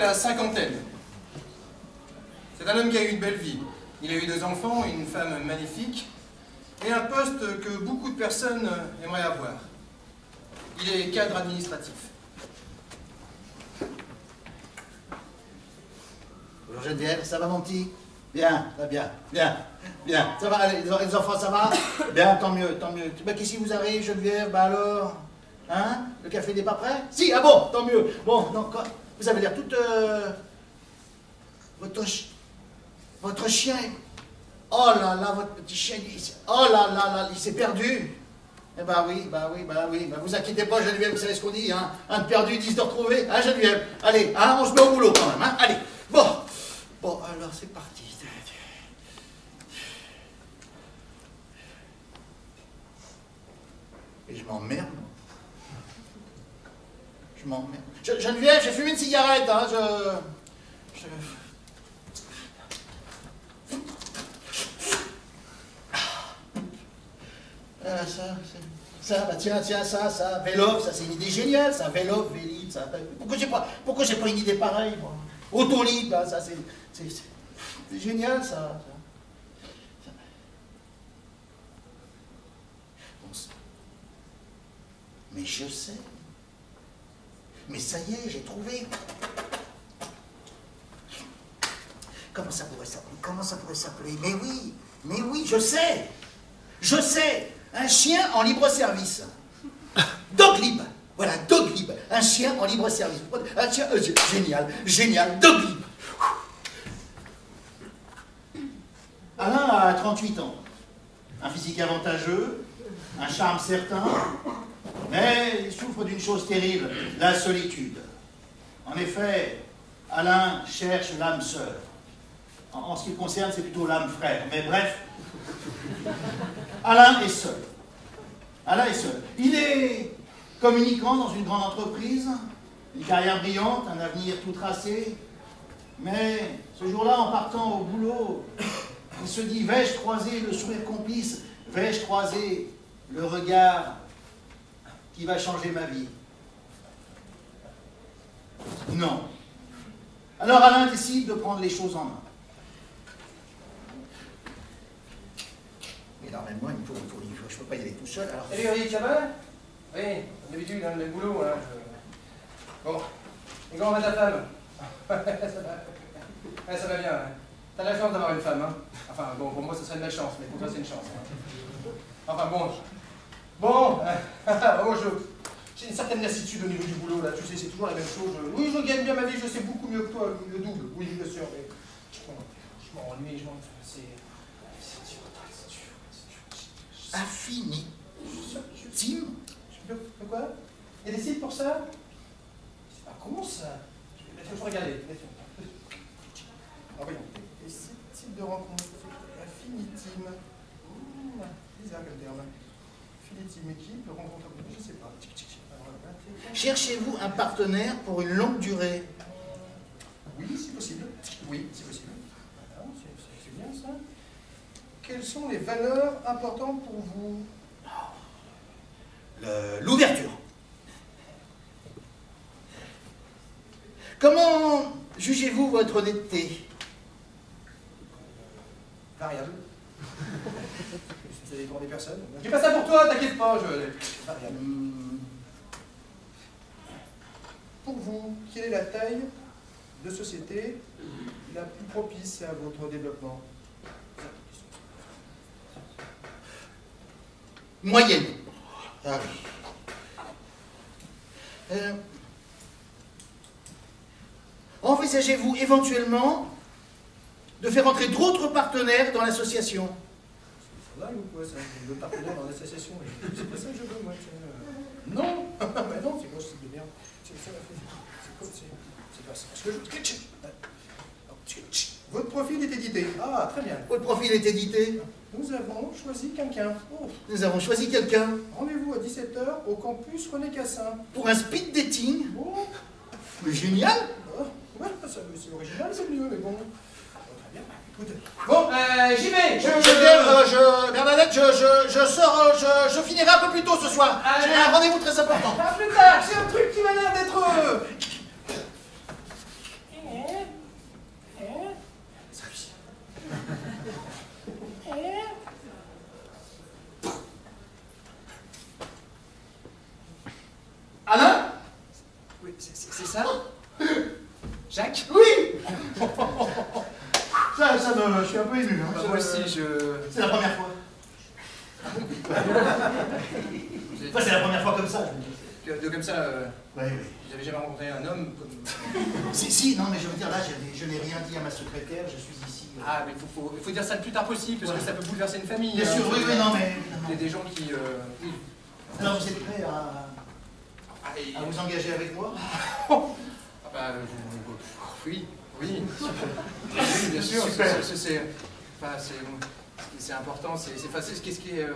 la cinquantaine. C'est un homme qui a eu une belle vie. Il a eu 2 enfants, une femme magnifique, et un poste que beaucoup de personnes aimeraient avoir. Il est cadre administratif. Bonjour Geneviève, ça va mon petit? Bien, ça va bien, bien, bien. Ça va, allez, les enfants, ça va? Bien, tant mieux, tant mieux. Bah, qu'est-ce qui vous arrive, Geneviève? Bah alors? Hein? Le café n'est pas prêt? Si, ah bon, tant mieux. Bon, donc, vous avez l'air toute... Votre chien... Oh là là, votre petit chien, oh là là, il s'est perdu. Eh bah oui, bah vous inquiétez pas, Geneviève, vous savez ce qu'on dit, hein? Un de perdu, 10 de retrouvé, hein, Geneviève? Allez, hein, on se met au boulot quand même, hein? Allez, bon, alors c'est parti. Et je m'emmerde. Je m'emmerde. Geneviève, j'ai fumé une cigarette, hein, bah tiens, ça, Vélov, ça c'est une idée géniale, ça, Vélov, Vélib, ça. Pourquoi j'ai pas une idée pareille, moi? Autolib, hein, ça c'est génial, ça. Bon, mais je sais. Mais ça y est, j'ai trouvé. Comment ça pourrait s'appeler? Mais oui, je sais. Un chien en libre service. Doglib. Voilà, Doglib. Un chien en libre service. Un chien, génial, Doglib. Alain a 38 ans. Un physique avantageux, un charme certain, mais il souffre d'une chose terrible, la solitude. En effet, Alain cherche l'âme sœur. En ce qui le concerne, c'est plutôt l'âme frère. Mais bref, Alain est seul. Il est communicant dans une grande entreprise, une carrière brillante, un avenir tout tracé. Mais ce jour-là, en partant au boulot, il se dit, vais-je croiser le sourire complice? Vais-je croiser le regard qui va changer ma vie? Non. Alors Alain décide de prendre les choses en main. Mais normalement, je ne peux pas y aller tout seul. Alors... Salut Eric, ça va? Oui, comme d'habitude, hein, le boulot. Hein, Bon, et comment va ta femme? Ça va bien. Hein. T'as la chance d'avoir une femme, hein? Enfin, bon, pour moi, ce serait de la chance, mais pour toi, c'est une chance. Hein. Enfin, bon, moi, j'ai une certaine lassitude au niveau du boulot, là. Tu sais, c'est toujours la même chose. Oui, je gagne bien ma vie, je sais beaucoup mieux que toi, le double. Oui, bien sûr, mais je m'ennuie, c'est dur. Infini. Tim? De quoi? Il y a des sites pour ça? C'est pas con, ça. Il faut regarder. Voyons. Les sites de rencontres. Infinitim. Bizarre comme terme. Infinitim équipe, rencontre. Je sais pas. Cherchez-vous un partenaire pour une longue durée? Oui, c'est possible. Oui, c'est possible. Voilà, c'est bien ça. Quelles sont les valeurs importantes pour vous? L'ouverture. Comment jugez-vous votre honnêteté? Variable. Ça dépend des personnes. Je dis pas ça pour toi, t'inquiète pas. Variable. Pour vous, quelle est la taille de société la plus propice à votre développement? Moyenne. Ah oui. Envisagez-vous éventuellement de faire entrer d'autres partenaires dans l'association? C'est dingue ou quoi ça? Le partenaire dans l'association? C'est pas ça que je veux, moi. Non. Mais non, c'est moi, c'est de merde. C'est pas ça. Parce que votre profil est édité. Ah, très bien. Votre profil est édité? Nous avons choisi quelqu'un. Oh. Nous avons choisi quelqu'un. Rendez-vous à 17 h au campus René Cassin. Pour un speed dating? Oh. Mais génial! Ouais, c'est original, c'est mieux, mais bon. Très bien. Écoute. Bon, j'y vais. Bernadette, je sors, je finirai un peu plus tôt ce soir. J'ai un rendez-vous très important. À plus tard, c'est un truc qui m'a l'air d'être... je suis un peu ému. Hein. Bah, moi aussi, C'est la première fois. Enfin, c'est la première fois comme ça, je veux dire. Comme ça, Oui, oui. vous n'avez jamais rencontré un homme comme... Si, non, mais je veux dire, là, je n'ai rien dit à ma secrétaire, je suis ici. Ah, mais il faut dire ça le plus tard possible, parce que ça peut bouleverser une famille. Bien sûr, oui, non, mais... Il y a des gens qui... Alors, vous êtes prêts à vous engager avec moi? Ah bah, oui, oui, bien sûr, c'est important, qu'est-ce qui est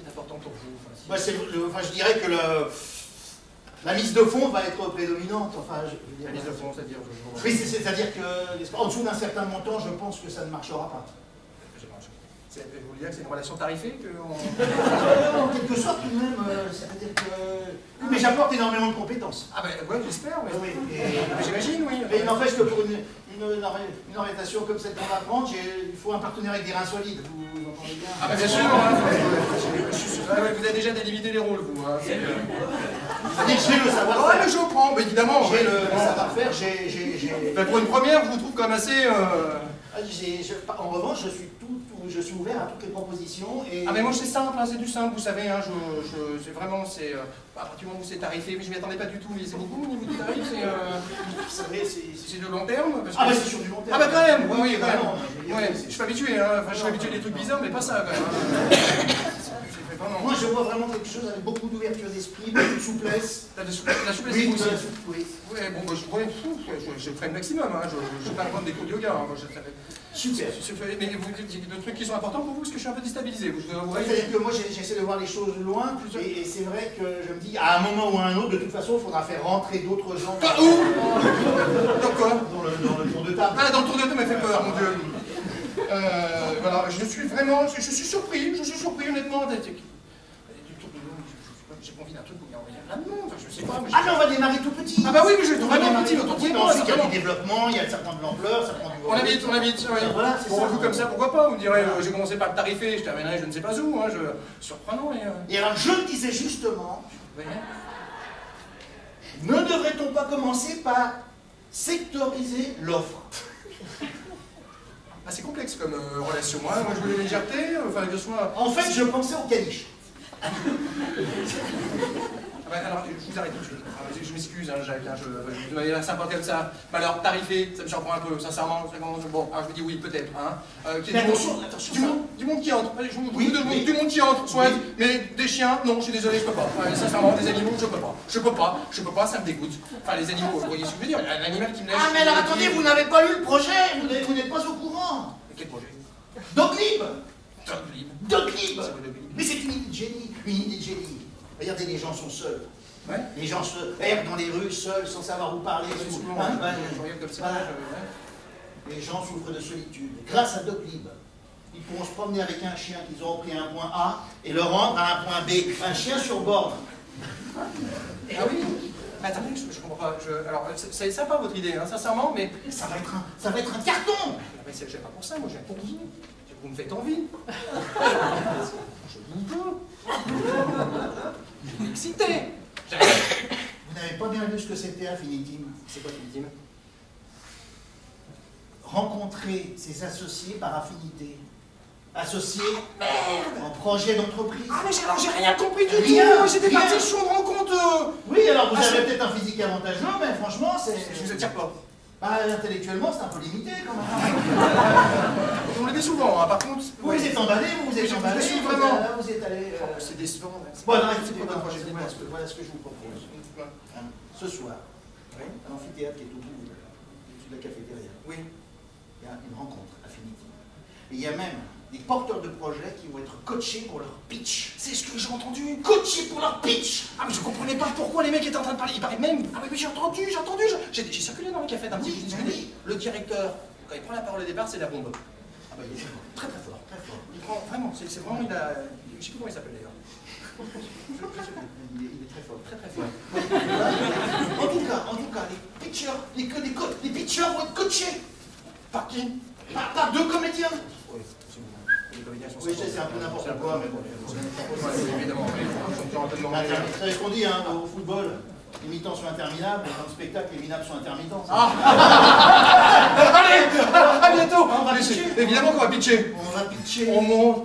important pour vous? Je dirais que la mise de fond va être prédominante. Enfin, la mise de fond, c'est-à-dire... Oui, c'est-à-dire qu'en dessous d'un certain montant, je pense que ça ne marchera pas. Je vous dire que c'est une relation tarifée que en quelque sorte, tout de même, ça veut dire que... Mais j'apporte énormément de compétences. Ah ben, ouais, j'espère, mais... Oui, j'imagine, oui. Mais il n'empêche que pour une orientation comme celle qu'on va prendre, il faut un partenaire avec des reins solides. Vous entendez bien? Ah ben, bien sûr, vous avez déjà délimité les rôles, vous. C'est-à-dire que j'ai le savoir-faire. Ouais, mais je prends, évidemment. J'ai le savoir-faire, pour une première, je vous trouve quand même assez... En revanche, je suis ouvert à toutes les propositions. Et... Ah mais moi c'est simple, hein, c'est du simple, vous savez, hein, c'est vraiment, à partir du moment où c'est tarifé, mais je m'y attendais pas du tout, mais c'est beaucoup au niveau du tarif, c'est de long terme parce que... Ah bah c'est sur du long terme. Ah bah quand même, oui, quand même. Ouais, je suis pas habitué, hein, enfin, je suis habitué à des trucs bizarres, mais pas ça quand même. Hein. Moi je vois vraiment quelque chose avec beaucoup d'ouverture d'esprit, beaucoup de souplesse. La souplesse oui, aussi. Oui. Ouais, bon, je ferai le maximum, hein, je ne vais pas prendre des cours de yoga. Hein, super. Mais vous dites des trucs qui sont importants pour vous, parce que je suis un peu déstabilisé. C'est-à-dire que moi j'essaie de voir les choses loin, et c'est vrai que je me dis, à un moment ou à un autre, de toute façon, il faudra faire rentrer d'autres gens. Où? Dans quoi? Dans le tour de table. Ah, dans le tour de table, m'a fait peur, mon Dieu. Voilà, je suis surpris honnêtement. J'ai pas envie d'un truc où il y a un monde, je sais pas. Ah mais on va démarrer tout petit. Ah bah oui, mais je vais vraiment petit, ensuite il y a du développement, il y a certains de l'ampleur, ça prend du On habite, oui. Voilà, c'est ça. Vous comme ça, pourquoi pas? Vous me direz, j'ai commencé par le tarifé, je terminerai je ne sais pas où, hein, surprenant. Et alors je le disais justement, ne devrait-on pas commencer par sectoriser l'offre? Ah, c'est complexe comme relation. Moi je voulais la légèreté, enfin que ce soit... En fait, je pensais au caniche. Alors, je vous arrête tout de suite. Je m'excuse, hein, Jacques, vous m'avez l'air sympa comme ça. Mais alors, tarifé, ça me surprend un peu, sincèrement. Bon, alors je vous dis oui, peut-être. Hein. Mais attention, du monde qui entre. Allez, du monde qui entre, soit. Mais des chiens, non, je suis désolé, je peux pas. Sincèrement, des animaux, je peux pas. Je peux pas, ça me dégoûte. Enfin, les animaux, vous voyez ce que je veux dire, l'animal qui me lèche. Ah, mais alors attendez, vous n'avez pas lu le projet, vous n'êtes pas au courant. Quel projet? Doclib. Doclib. Mais c'est une idée de génie, Regardez, les gens sont seuls. Ouais. Les gens se errent dans les rues seuls, sans savoir où parler. Je regarde comme ça. Les gens souffrent de solitude. Grâce à Doclib, ils pourront se promener avec un chien qu'ils auront pris à un point A et le rendre à un point B. Un chien sur borne. Ah oui? Mais attendez, je comprends pas. Alors, c'est sympa votre idée, hein, sincèrement, mais... Ça va être un carton. Mais c'est pas pour ça, moi j'ai pour vous. Vous me faites envie. Je vous veux. Je suis excité. Vous n'avez pas bien lu ce que c'était Infinitim. C'est quoi Infinitim? Rencontrer ses associés par affinité. Associés en projet d'entreprise. Ah mais j'ai rien compris du tout. J'étais parti sur une rencontre. Oui, alors vous avez peut-être un physique avantageux, mais franchement c'est... Je vous attire pas. Bah, intellectuellement, c'est un peu limité quand même. On le dit souvent, hein, par contre. Vous êtes emballé, vous êtes emballé. Vraiment. Là, vous êtes allé. C'est décevant. Bon, non, écoutez, voilà ce que je vous propose. Ce soir, à l'amphithéâtre qui est au bout de la cafétéria, oui. Il y a une rencontre Affinity. Et il y a même des porteurs de projets qui vont être coachés pour leur pitch. C'est ce que j'ai entendu. Coachés pour leur pitch. Ah mais je comprenais pas pourquoi les mecs étaient en train de parler. Ils parlaient même. Ah mais j'ai entendu. J'ai circulé dans les cafés d'un petit peu. Le directeur, quand il prend la parole au départ, c'est la bombe. Ah bah il est très fort. Il prend vraiment, c'est vraiment, je sais plus comment il s'appelle d'ailleurs. Il est très fort. Très fort. En tout cas, les pitchers vont être coachés. Par qui? Par deux comédiens. Oui, c'est un peu n'importe quoi, mais bon. Évidemment, Vous savez ce qu'on dit, hein, au football, les mi-temps sont interminables, dans le spectacle, les minables sont intermittents. Allez, à bientôt. On va Évidemment qu'on va pitcher. On va pitcher. On monte.